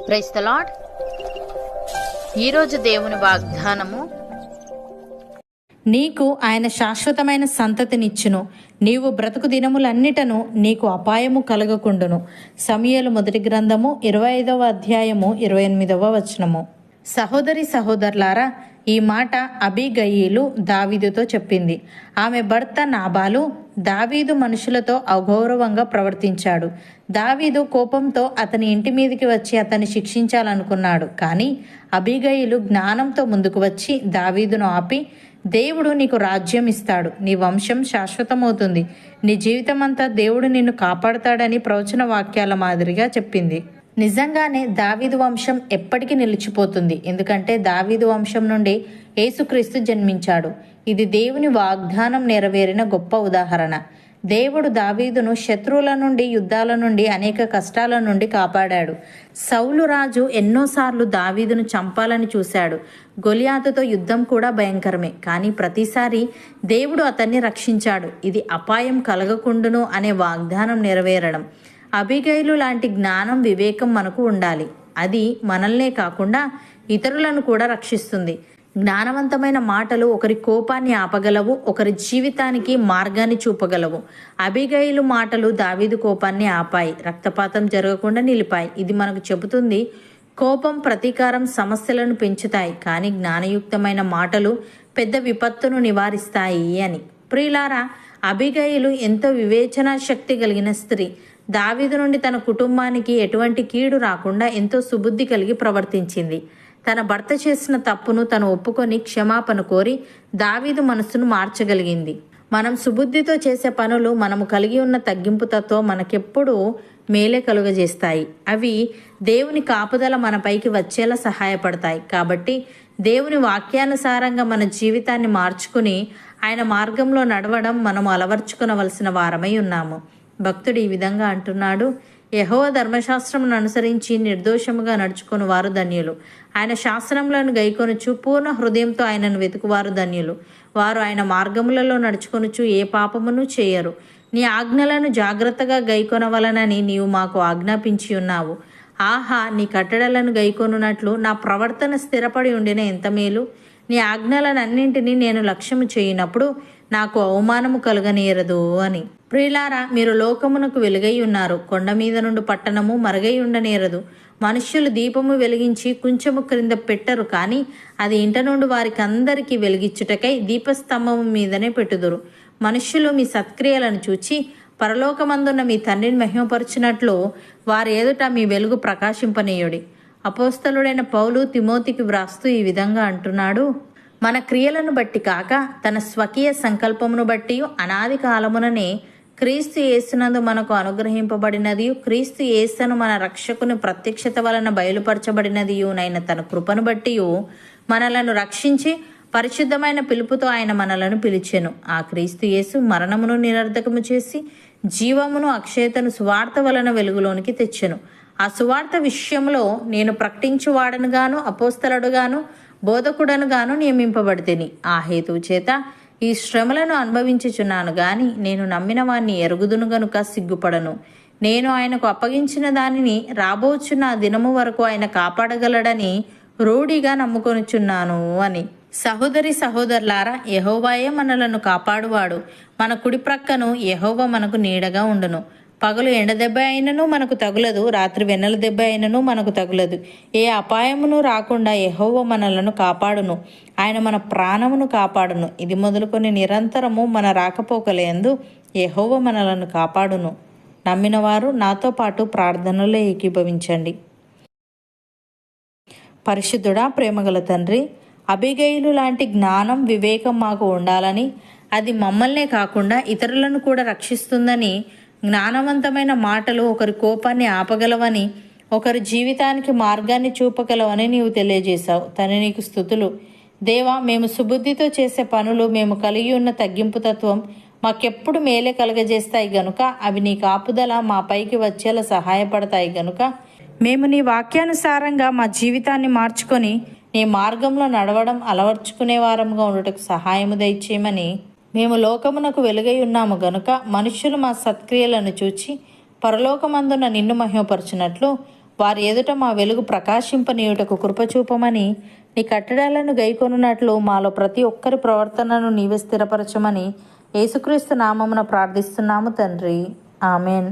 Praise the lord. ఈరోజు దేవుని వాగ్దానము, నీకు ఆయన శాశ్వతమైన సంతతినిచ్చును, నీవు బ్రతుకు దినములన్నిటను నీకు అపాయము కలగకుండును. సమూయేలు మొదటి గ్రంథము 25వ అధ్యాయము 28వ వచనము. సహోదరి సహోదరులారా, ఈ మాట అబీగయీలు దావీదుతో చెప్పింది. ఆమె భర్త నాబాలు దావీదు మనుషులతో అగౌరవంగా ప్రవర్తించాడు. దావీదు కోపంతో అతని ఇంటి మీదికి వచ్చి అతన్ని శిక్షించాలనుకున్నాడు. కానీ అబీగయీలు జ్ఞానంతో ముందుకు వచ్చి దావీదును ఆపి, దేవుడు నీకు రాజ్యం ఇస్తాడు, నీ వంశం శాశ్వతమవుతుంది, నీ జీవితం అంతా దేవుడు నిన్ను కాపాడుతాడని ప్రవచన వాక్యాల మాదిరిగా చెప్పింది. నిజంగానే దావీదు వంశం ఎప్పటికీ నిలిచిపోతుంది. ఎందుకంటే దావీదు వంశం నుండి యేసుక్రీస్తు జన్మించాడు. ఇది దేవుని వాగ్దానం నెరవేరిన గొప్ప ఉదాహరణ. దేవుడు దావీదును శత్రువుల నుండి, యుద్ధాల నుండి, అనేక కష్టాల నుండి కాపాడాడు. సౌలు రాజు ఎన్నోసార్లు దావీదును చంపాలని చూశాడు. గొలియాతుతో యుద్ధం కూడా భయంకరమే. కానీ ప్రతిసారి దేవుడు అతన్ని రక్షించాడు. ఇది అపాయం కలగకుండును అనే వాగ్దానం నెరవేరడం. అబీగయీలు లాంటి జ్ఞానం, వివేకం మనకు ఉండాలి. అది మనల్నే కాకుండా ఇతరులను కూడా రక్షిస్తుంది. జ్ఞానవంతమైన మాటలు ఒకరి కోపాన్ని ఆపగలవు, ఒకరి జీవితానికి మార్గాన్ని చూపగలవు. అబీగయీలు మాటలు దావీదు కోపాన్ని ఆపాయి, రక్తపాతం జరగకుండా నిలిపాయి. ఇది మనకు చెబుతుంది, కోపం, ప్రతీకారం సమస్యలను పెంచుతాయి, కానీ జ్ఞానయుక్తమైన మాటలు పెద్ద విపత్తును నివారిస్తాయి అని. ప్రియులారా, అబీగయీలు ఎంతో వివేచన శక్తి కలిగిన స్త్రీ. దావీదు నుండి తన కుటుంబానికి ఎటువంటి కీడు రాకుండా ఎంతో సుబుద్ధి కలిగి ప్రవర్తించింది. తన భర్త చేసిన తప్పును తను ఒప్పుకొని క్షమాపణ కోరి దావీదు మనస్సును మార్చగలిగింది. మనం సుబుద్ధితో చేసే పనులు, మనము కలిగి ఉన్న తగ్గింపు తత్వం మనకెప్పుడూ మేలే కలుగజేస్తాయి. అవి దేవుని కాపుదల మనపైకి వచ్చేలా సహాయపడతాయి. కాబట్టి దేవుని వాక్యానుసారంగా మన జీవితాన్ని మార్చుకుని ఆయన మార్గంలో నడవడం మనం అలవర్చుకునవలసిన వారమై ఉన్నాము. భక్తుడు ఈ విధంగా అంటున్నాడు, యెహోవా ధర్మశాస్త్రమును అనుసరించి నిర్దోషముగా నడుచుకుని వారు ధన్యులు. ఆయన శాస్త్రములను గైకొనుచు పూర్ణ హృదయంతో ఆయనను వెతుకువారు ధన్యులు. వారు ఆయన మార్గములలో నడుచుకొనుచు ఏ పాపమును చేయరు. నీ ఆజ్ఞలను జాగ్రత్తగా గైకొనవలనని నీవు మాకు ఆజ్ఞాపించి ఉన్నావు. ఆహా, నీ కట్టడలను గైకొనున్నట్లు నా ప్రవర్తన స్థిరపడి ఉండిన ఎంత మేలు. నీ ఆజ్ఞలనన్నింటినీ నేను లక్ష్యము చేయనప్పుడు నాకు అవమానము కలుగనేరదు అని. ప్రియులారా, మీరు లోకమునకు వెలుగై ఉన్నారు. కొండ మీద నుండి పట్టణము మరుగై ఉండనేరదు. మనుష్యులు దీపము వెలిగించి కొంచెము క్రింద పెట్టరు, కానీ అది ఇంట నుండి వారికి అందరికీ వెలిగించుటకై దీపస్తంభము మీదనే పెట్టుదురు. మనుష్యులు మీ సత్క్రియలను చూచి పరలోకమందున్న మీ తండ్రిని మహిమపరచినట్లు వారి ఎదుట మీ వెలుగు ప్రకాశింపనీయుడి. అపోస్తలుడైన పౌలు తిమోతికి వ్రాస్తూ ఈ విధంగా అంటున్నాడు, మన క్రియలను బట్టి కాక తన స్వకీయ సంకల్పమును బట్టి అనాది కాలముననే క్రీస్తు యేసునందు మనకు అనుగ్రహింపబడినది, క్రీస్తు యేసును మన రక్షకుని ప్రత్యక్షత వలన బయలుపరచబడినదియునైన తన కృపను బట్టి మనలను రక్షించి పరిశుద్ధమైన పిలుపుతో ఆయన మనలను పిలిచెను. ఆ క్రీస్తు యేసు మరణమును నిరర్ధకము చేసి జీవమును, అక్షయతను సువార్త వలన వెలుగులోనికి తెచ్చెను. ఆ సువార్త విషయంలో నేను ప్రకటించువాడనుగాను, అపోస్తలుడుగాను, బోధకుడనుగాను నియమింపబడితిని. ఆ హేతువు చేత ఈ శ్రమలను అనుభవించుచున్నాను గాని నేను నమ్మిన వాణ్ణి ఎరుగుదును గనుక సిగ్గుపడను. నేను ఆయనకు అప్పగించిన దానిని రాబోచున్న దినము వరకు ఆయన కాపాడగలడని రూఢిగా నమ్ముకొనుచున్నాను అని. సహోదరి సహోదరులారా, యెహోవాయే మనలను కాపాడువాడు. మన కుడి ప్రక్కను యెహోవా మనకు నీడగా ఉండును. పగలు ఎండ దెబ్బ అయినను మనకు తగులదు, రాత్రి వెన్నెల దెబ్బ అయినను మనకు తగులదు. ఏ అపాయమును రాకుండా యెహోవా మనలను కాపాడును. ఆయన మన ప్రాణమును కాపాడును. ఇది మొదలుకొని నిరంతరము మన రాకపోకలందు యెహోవా మనలను కాపాడును. నమ్మిన వారు నాతో పాటు ప్రార్థనలో ఏకీభవించండి. పరిశుద్ధుడా, ప్రేమగల తండ్రి, అబీగయీలు లాంటి జ్ఞానం, వివేకం మాకు ఉండాలని, అది మమ్మల్నే కాకుండా ఇతరులను కూడా రక్షిస్తుందని, జ్ఞానవంతమైన మాటలు ఒకరి కోపాన్ని ఆపగలవని, ఒకరి జీవితానికి మార్గాన్ని చూపగలవని నీవు తెలియజేశావు. తండ్రి, నీకు స్తుతులు. దేవా, మేము సుబుద్ధితో చేసే పనులు, మేము కలిగి ఉన్న తగ్గింపు తత్వం మాకెప్పుడు మేలే కలగజేస్తాయి గనుక, అవి నీ కాపుదల మా పైకి వచ్చేలా సహాయపడతాయి గనుక, మేము నీ వాక్యానుసారంగా మా జీవితాన్ని మార్చుకొని నీ మార్గంలో నడవడం అలవర్చుకునే వారంగా ఉండటకు సహాయము దయచేయమని మేము లోకమునకు వెలుగై ఉన్నాము గనుక మనుష్యులు మా సత్క్రియలను చూచి పరలోకమందున నిన్ను మహిమపరచునట్లు వారి ఎదుట మా వెలుగు ప్రకాశింపనీయుటకు కృపచూపమని నీ కట్టడాలను గైకొనున్నట్లు మాలో ప్రతి ఒక్కరి ప్రవర్తనను నీవే స్థిరపరచమని యేసుక్రీస్తు నామమున ప్రార్థిస్తున్నాము తండ్రి. ఆమెన్.